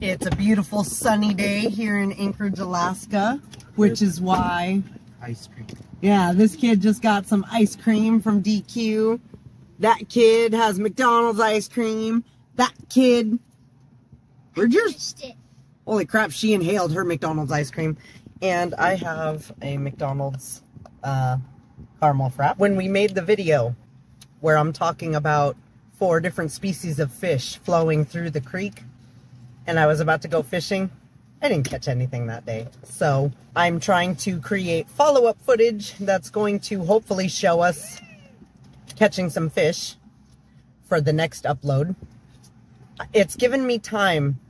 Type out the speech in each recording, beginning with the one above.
It's a beautiful sunny day here in Anchorage, Alaska, which is why... Ice cream. Yeah, this kid just got some ice cream from DQ. That kid has McDonald's ice cream. That kid... Where'd yours? Holy crap, she inhaled her McDonald's ice cream. And I have a McDonald's caramel frap. When we made the video where I'm talking about 4 different species of fish flowing through the creek, and I was about to go fishing, I didn't catch anything that day. So I'm trying to create follow-up footage that's going to hopefully show us catching some fish for the next upload. It's given me time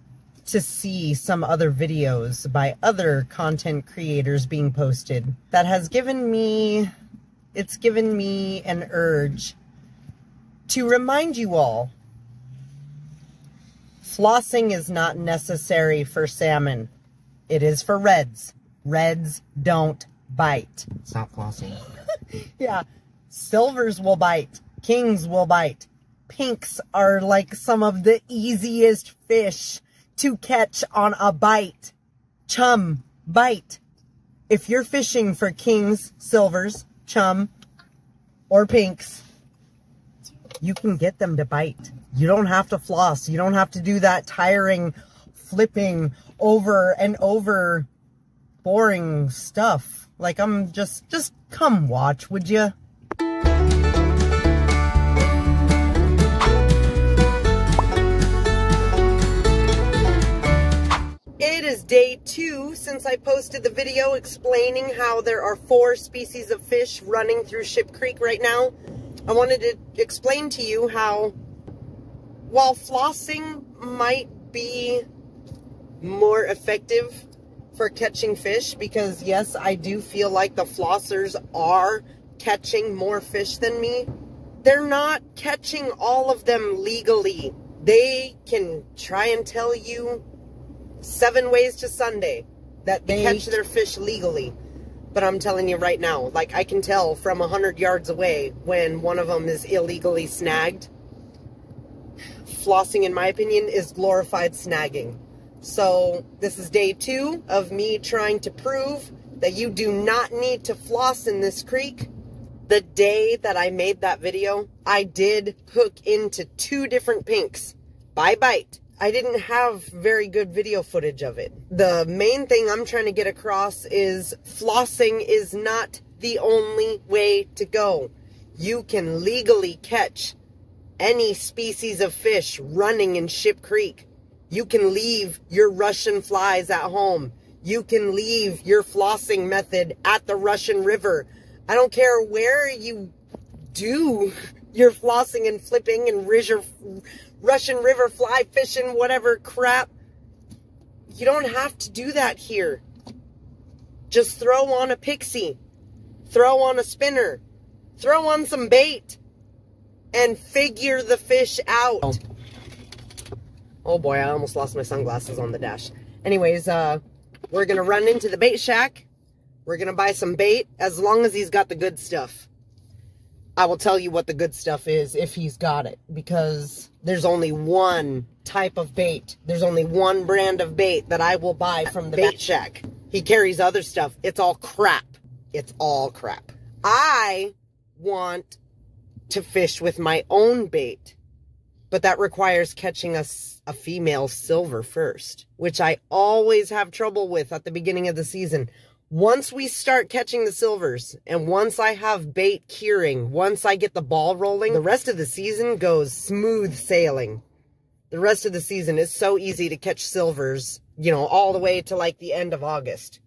to see some other videos by other content creators being posted that has given me, it's given me an urge to remind you all, flossing is not necessary for salmon. It is for reds. Reds don't bite. Stop flossing. Yeah, silvers will bite. Kings will bite. Pinks are like some of the easiest fish to catch on a bite. Chum, bite. If you're fishing for kings, silvers, chum, or pinks, you can get them to bite. You don't have to floss. You don't have to do that tiring flipping over and over boring stuff. Like, I'm just come watch, would you? It is day 2 since I posted the video explaining how there are 4 species of fish running through Ship Creek right now. I wanted to explain to you how, while flossing might be more effective for catching fish, because yes, I do feel like the flossers are catching more fish than me, they're not catching all of them legally. They can try and tell you 7 ways to Sunday that they catch their fish legally. But I'm telling you right now, like, I can tell from 100 yards away when one of them is illegally snagged. Flossing, in my opinion, is glorified snagging. So this is day 2 of me trying to prove that you do not need to floss in this creek. The day that I made that video, I did hook into 2 different pinks by bite. I didn't have very good video footage of it. The main thing I'm trying to get across is flossing is not the only way to go. You can legally catch any species of fish running in Ship Creek. You can leave your Russian flies at home. You can leave your flossing method at the Russian River. I don't care where you do your flossing and flipping and Russian River fly fishing, whatever crap. You don't have to do that here. Just throw on a pixie. Throw on a spinner. Throw on some bait. And figure the fish out. Oh boy, I almost lost my sunglasses on the dash. Anyways, we're going to run into the bait shack. We're going to buy some bait, as long as he's got the good stuff. I will tell you what the good stuff is if he's got it, because there's only one type of bait. There's only one brand of bait that I will buy from the bait shack. He carries other stuff. It's all crap. It's all crap. I want to fish with my own bait, but that requires catching a female silver first, which I always have trouble with at the beginning of the season. Once we start catching the silvers, and once I have bait curing, once I get the ball rolling, the rest of the season goes smooth sailing. The rest of the season is so easy to catch silvers, you know, all the way to like the end of August.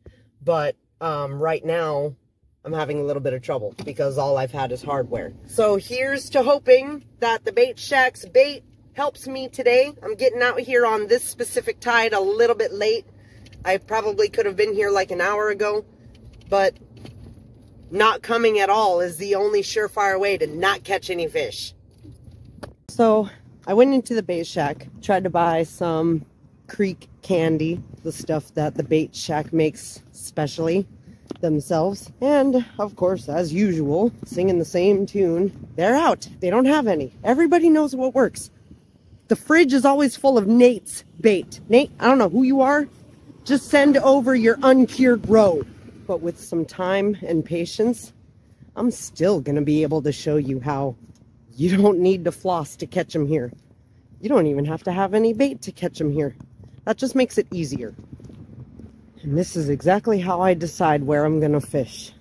But right now, I'm having a little bit of trouble because all I've had is hardware. So here's to hoping that the bait shack's bait helps me today. I'm getting out here on this specific tide a little bit late. I probably could have been here like an hour ago, but not coming at all is the only surefire way to not catch any fish. So I went into the bait shack, tried to buy some creek candy, the stuff that the bait shack makes specially themselves. And of course, as usual, singing the same tune, they're out. They don't have any. Everybody knows what works. the fridge is always full of Nate's bait. Nate, I don't know who you are. Just send over your uncured roe. But with some time and patience, I'm still going to be able to show you how you don't need to floss to catch them here. You don't even have to have any bait to catch them here. That just makes it easier. And this is exactly how I decide where I'm going to fish.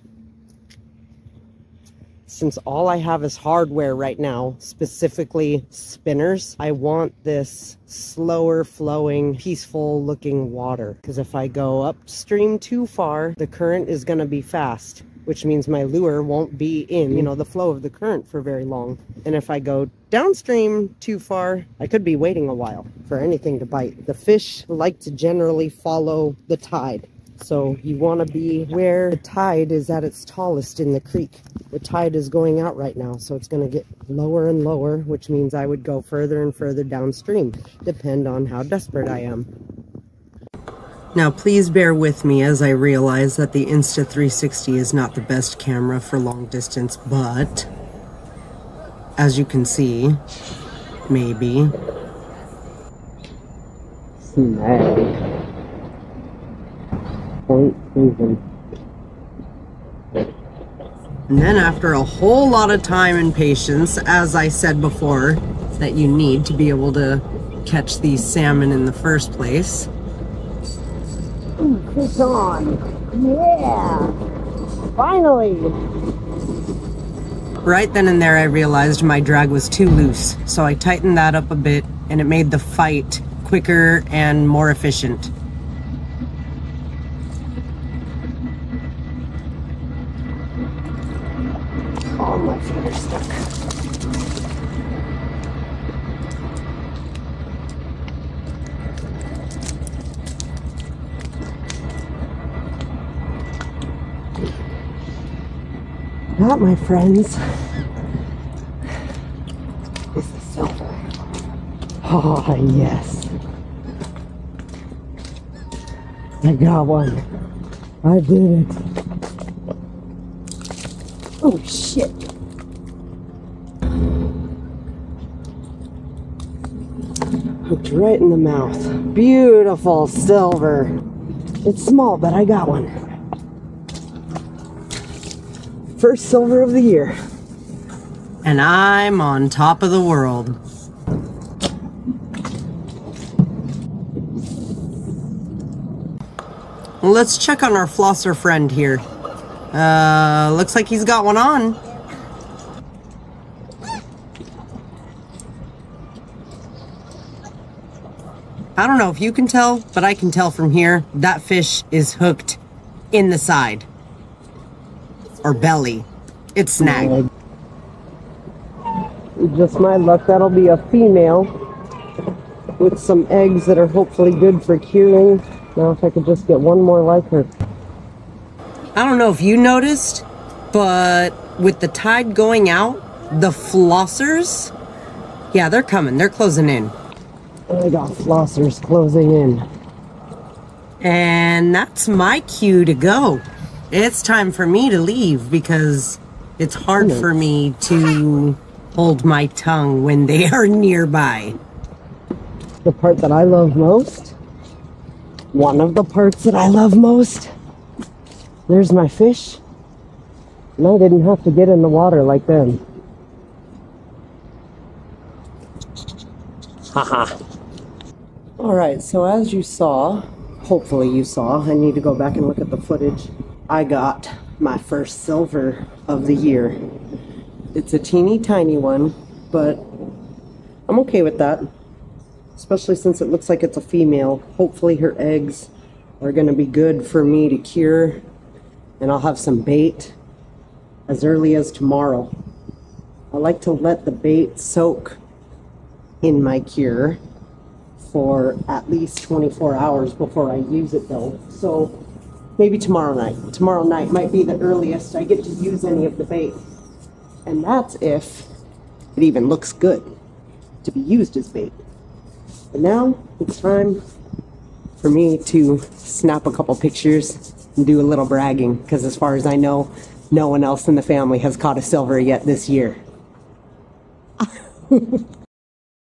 Since all I have is hardware right now, specifically spinners, I want this slower flowing, peaceful looking water. Because if I go upstream too far, the current is going to be fast, which means my lure won't be in, you know, the flow of the current for very long. And if I go downstream too far, I could be waiting a while for anything to bite. The fish like to generally follow the tide. So you want to be where the tide is at its tallest in the creek. The tide is going out right now, so it's going to get lower and lower, which means I would go further and further downstream, depend on how desperate I am. Now please bear with me as I realize that the Insta360 is not the best camera for long distance, but as you can see, maybe. Snag. Point even. And then after a whole lot of time and patience, as I said before, that you need to be able to catch these salmon in the first place. Fish on! Yeah! Finally! Right then and there I realized my drag was too loose, so I tightened that up a bit and it made the fight quicker and more efficient. Oh, my feet are stuck. That, my friends, is the silver. Oh, yes. I got one. I did it. Oh, shit. Hooked right in the mouth. Beautiful silver. It's small, but I got one. First silver of the year. And I'm on top of the world. Let's check on our flosser friend here. Looks like he's got one on. I don't know if you can tell, but I can tell from here that fish is hooked in the side. Or belly. It's snagged. Just my luck, that'll be a female with some eggs that are hopefully good for curing. Now if I could just get one more like her. I don't know if you noticed, but with the tide going out, the flossers, yeah, they're coming. They're closing in. I got flossers closing in. And that's my cue to go. It's time for me to leave because it's hard for me to hold my tongue when they are nearby. The part that I love most, one of the parts that I love most, there's my fish. And I didn't have to get in the water like them. Haha. Alright, so as you saw, hopefully you saw, I need to go back and look at the footage. I got my first silver of the year. It's a teeny tiny one, but I'm okay with that. Especially since it looks like it's a female. Hopefully her eggs are going to be good for me to cure. And I'll have some bait as early as tomorrow. I like to let the bait soak in my cure for at least 24 hours before I use it though. So maybe tomorrow night. Tomorrow night might be the earliest I get to use any of the bait. And that's if it even looks good to be used as bait. But now it's time for me to snap a couple pictures and do a little bragging, because as far as I know, no one else in the family has caught a silver yet this year.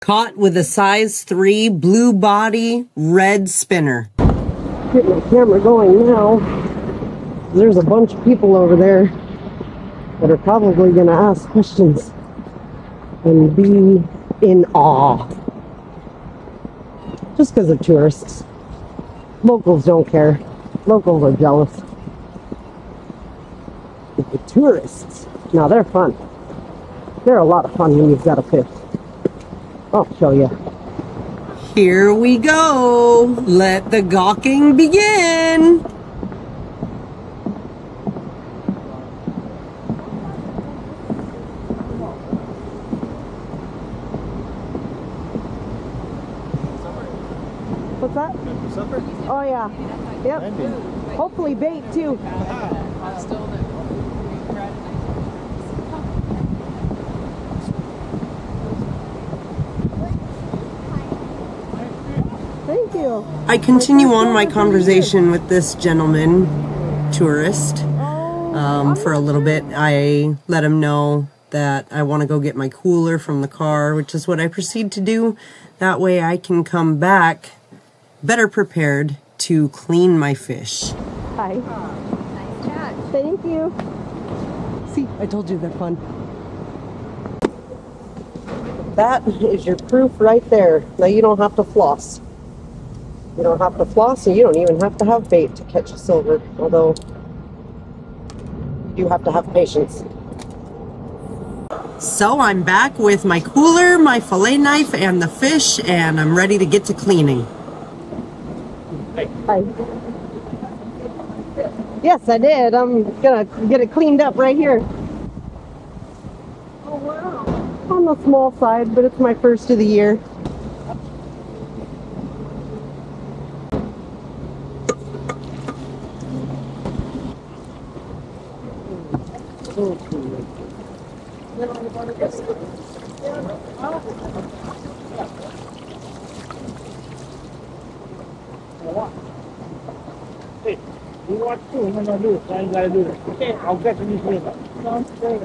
Caught with a size 3 blue body red spinner. Get my camera going now. There's a bunch of people over there that are probably going to ask questions and be in awe. Just because of tourists. Locals don't care. Locals are jealous. But the tourists, now they're fun. They're a lot of fun when you've got a fish. I'll show you. Here we go. Let the gawking begin. What's that? Supper? Oh yeah. Yep. Hopefully bait too. Thank you. I continue on my conversation with this gentleman, tourist, for a little bit. I let him know that I want to go get my cooler from the car, which is what I proceed to do. That way I can come back better prepared to clean my fish. Hi. Nice catch. Thank you. See, I told you they're fun. That is your proof right there that you don't have to floss. You don't have to floss, and you don't even have to have bait to catch a silver, although you have to have patience. So I'm back with my cooler, my fillet knife, and the fish, and I'm ready to get to cleaning. Hi. Yes, I did. I'm gonna get it cleaned up right here. Oh, wow. On the small side, but it's my first of the year. Hey, you want to? I'm gonna do it. I ain't gotta do it. Okay, I'll get to you later. Sounds great.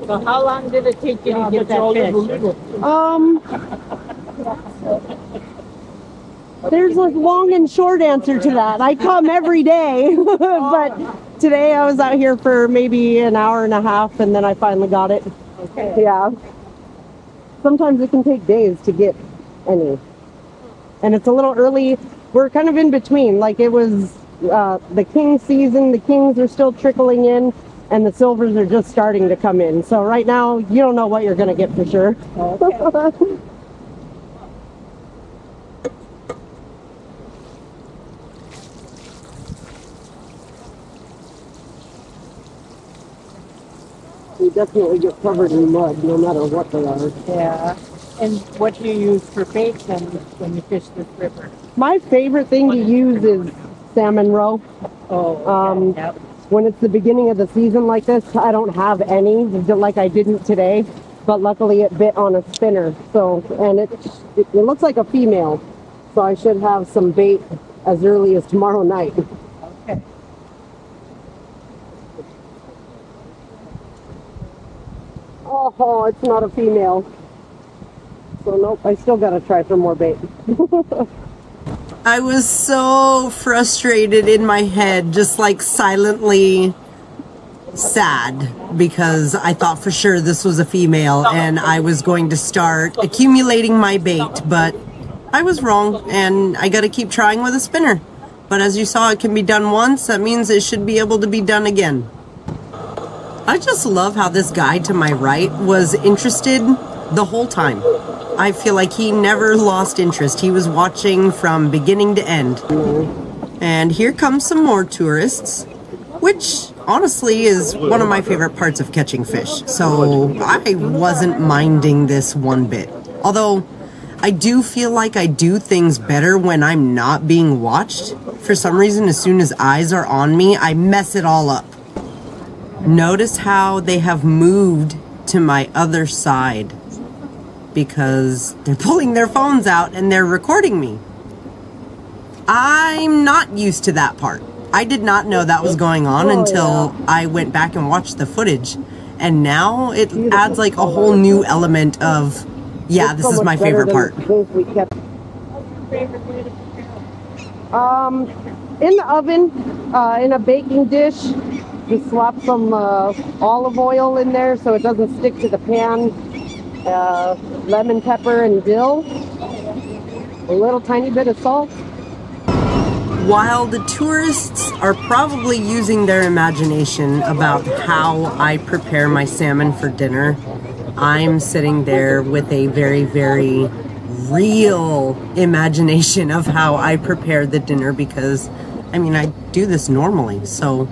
So how long did it take you to get that fish? There's a long and short answer to that. I come every day, but today I was out here for maybe an hour and a half, and then I finally got it. Okay. Yeah. Sometimes it can take days to get any. And it's a little early. We're kind of in between. Like it was the king season. The kings are still trickling in, and the silvers are just starting to come in. So right now, you don't know what you're going to get for sure. Okay. You definitely get covered in mud, no matter what they are. Yeah. And what do you use for bait then when you fish this river? My favorite thing to use is salmon roe. Oh, yep. When it's the beginning of the season like this, I don't have any, like I didn't today. But luckily it bit on a spinner. So, and it looks like a female. So I should have some bait as early as tomorrow night. Okay. Oh, it's not a female. So nope, I still gotta try for more bait. I was so frustrated in my head, just like silently sad, because I thought for sure this was a female and I was going to start accumulating my bait, but I was wrong and I gotta keep trying with a spinner. But as you saw, it can be done once, that means it should be able to be done again. I just love how this guy to my right was interested the whole time. I feel like he never lost interest. He was watching from beginning to end. And here come some more tourists, which honestly is one of my favorite parts of catching fish. So I wasn't minding this one bit. Although I do feel like I do things better when I'm not being watched. For some reason, as soon as eyes are on me, I mess it all up. Notice how they have moved to my other side because they're pulling their phones out and they're recording me. I'm not used to that part. I did not know that was going on until I went back and watched the footage. And now it adds like a whole new element of, yeah, this is my favorite part. In the oven, in a baking dish, just slap some olive oil in there so it doesn't stick to the pan. Lemon pepper and dill. A little tiny bit of salt. While the tourists are probably using their imagination about how I prepare my salmon for dinner, I'm sitting there with a very, very real imagination of how I prepare the dinner because, I mean, I do this normally. So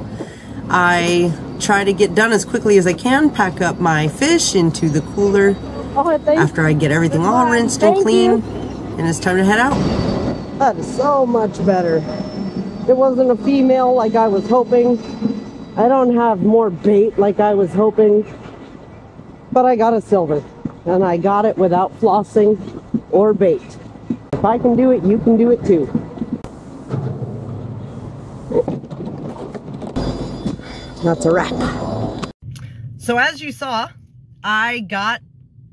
I try to get done as quickly as I can, pack up my fish into the cooler after I get everything all rinsed and clean, and it's time to head out. That is so much better. It wasn't a female like I was hoping. I don't have more bait like I was hoping. But I got a silver. And I got it without flossing or bait. If I can do it, you can do it too. That's a wrap. So as you saw, I got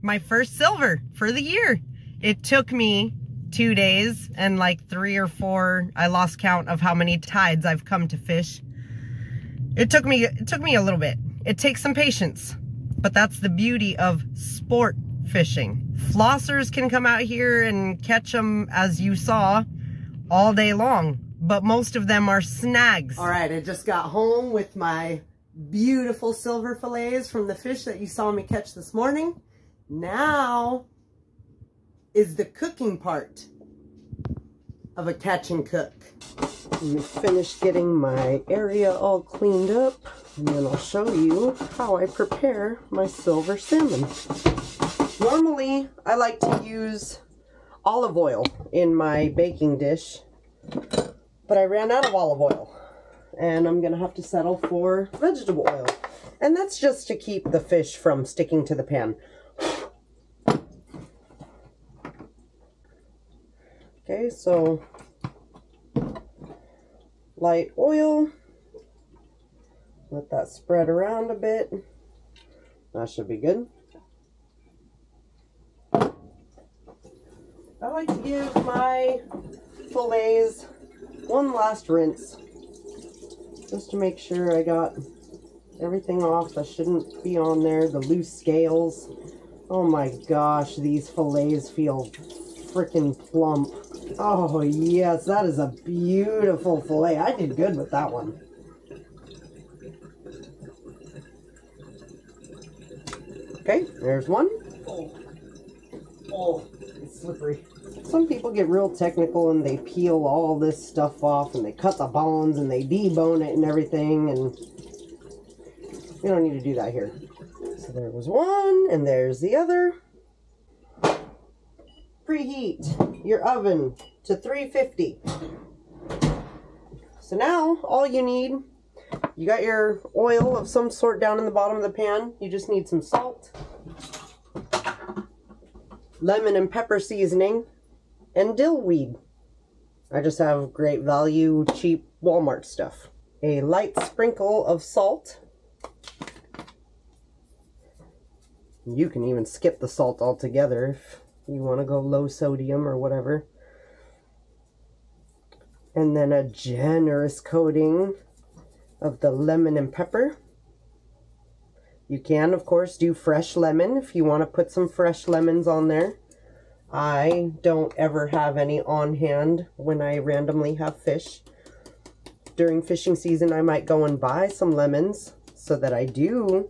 my first silver for the year. It took me 2 days and like 3 or 4, I lost count of how many tides I've come to fish. It took me a little bit. It takes some patience, but that's the beauty of sport fishing. Flossers can come out here and catch them, as you saw, all day long, but most of them are snags. All right, I just got home with my beautiful silver fillets from the fish that you saw me catch this morning. Now is the cooking part of a catch and cook. Let me finish getting my area all cleaned up, and then I'll show you how I prepare my silver salmon. Normally, I like to use olive oil in my baking dish, but I ran out of olive oil, and I'm gonna have to settle for vegetable oil. And that's just to keep the fish from sticking to the pan. Okay, so light oil, let that spread around a bit. That should be good. I like to give my fillets one last rinse, just to make sure I got everything off that shouldn't be on there, the loose scales. Oh my gosh, these fillets feel freaking plump. Oh yes, that is a beautiful fillet. I did good with that one. Okay, there's one. Oh, it's slippery. Some people get real technical and they peel all this stuff off and they cut the bones and they debone it and everything, and we don't need to do that here. So there was one, and there's the other. Preheat your oven to 350. So now all you need, you got your oil of some sort down in the bottom of the pan. You just need some salt, lemon and pepper seasoning, and dill weed. I just have great value, cheap Walmart stuff. A light sprinkle of salt. You can even skip the salt altogether if you want to go low sodium or whatever. And then a generous coating of the lemon and pepper. You can, of course, do fresh lemon if you want to put some fresh lemons on there. I don't ever have any on hand when I randomly have fish. During fishing season, I might go and buy some lemons so that I do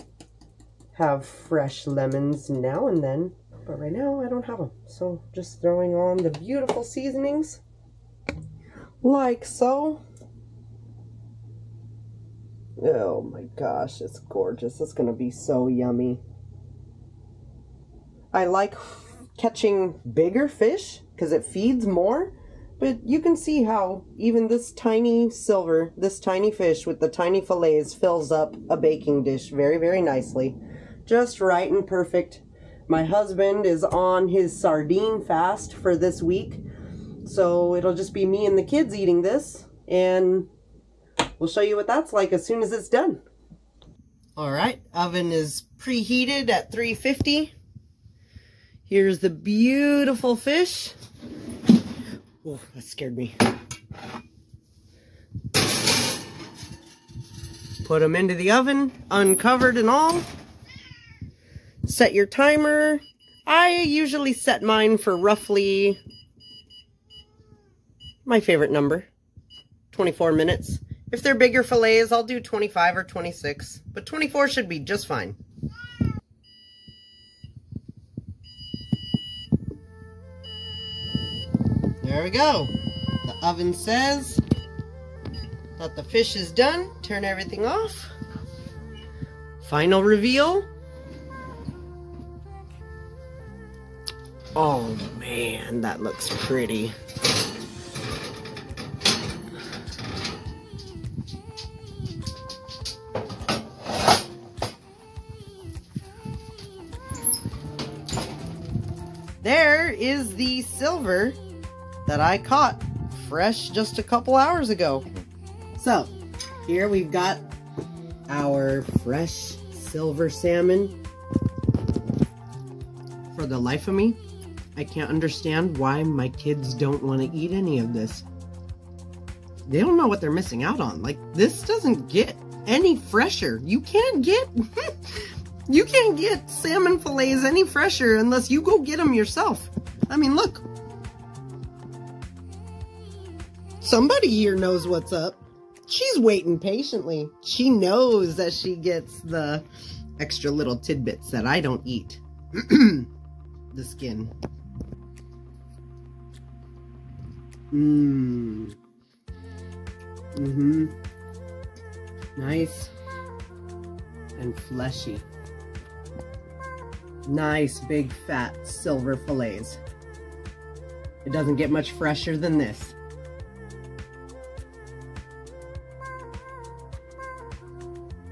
have fresh lemons now and then. But right now, I don't have them. So just throwing on the beautiful seasonings like so. Oh my gosh, it's gorgeous. It's going to be so yummy. I like catching bigger fish because it feeds more, but you can see how even this tiny silver, this tiny fish with the tiny fillets fills up a baking dish very, very nicely. Just right and perfect. My husband is on his sardine fast for this week, so it'll just be me and the kids eating this, and We'll show you what that's like as soon as it's done. All right, oven is preheated at 350. Here's the beautiful fish. Oh, that scared me. Put them into the oven, uncovered and all. Set your timer. I usually set mine for roughly my favorite number, 24 minutes. If they're bigger fillets, I'll do 25 or 26, but 24 should be just fine. There we go. The oven says that the fish is done. Turn everything off. Final reveal. Oh man, that looks pretty. There is the silver that I caught fresh just a couple hours ago. So, here we've got our fresh silver salmon. For the life of me, I can't understand why my kids don't want to eat any of this. They don't know what they're missing out on. Like, this doesn't get any fresher. You can't get you can't get salmon fillets any fresher unless you go get them yourself. I mean, look. Somebody here knows what's up. She's waiting patiently. She knows that she gets the extra little tidbits that I don't eat. The skin. Nice and fleshy. Nice big fat silver fillets. It doesn't get much fresher than this.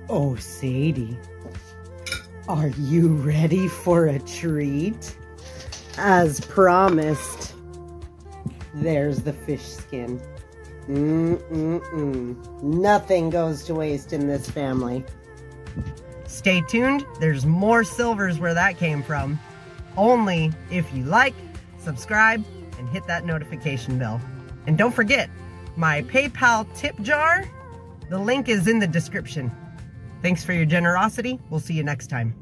Oh, Sadie, are you ready for a treat? As promised, there's the fish skin. Nothing goes to waste in this family. Stay tuned, there's more silvers where that came from. Only if you like, subscribe, and hit that notification bell. And don't forget, my PayPal tip jar, the link is in the description. Thanks for your generosity. We'll see you next time.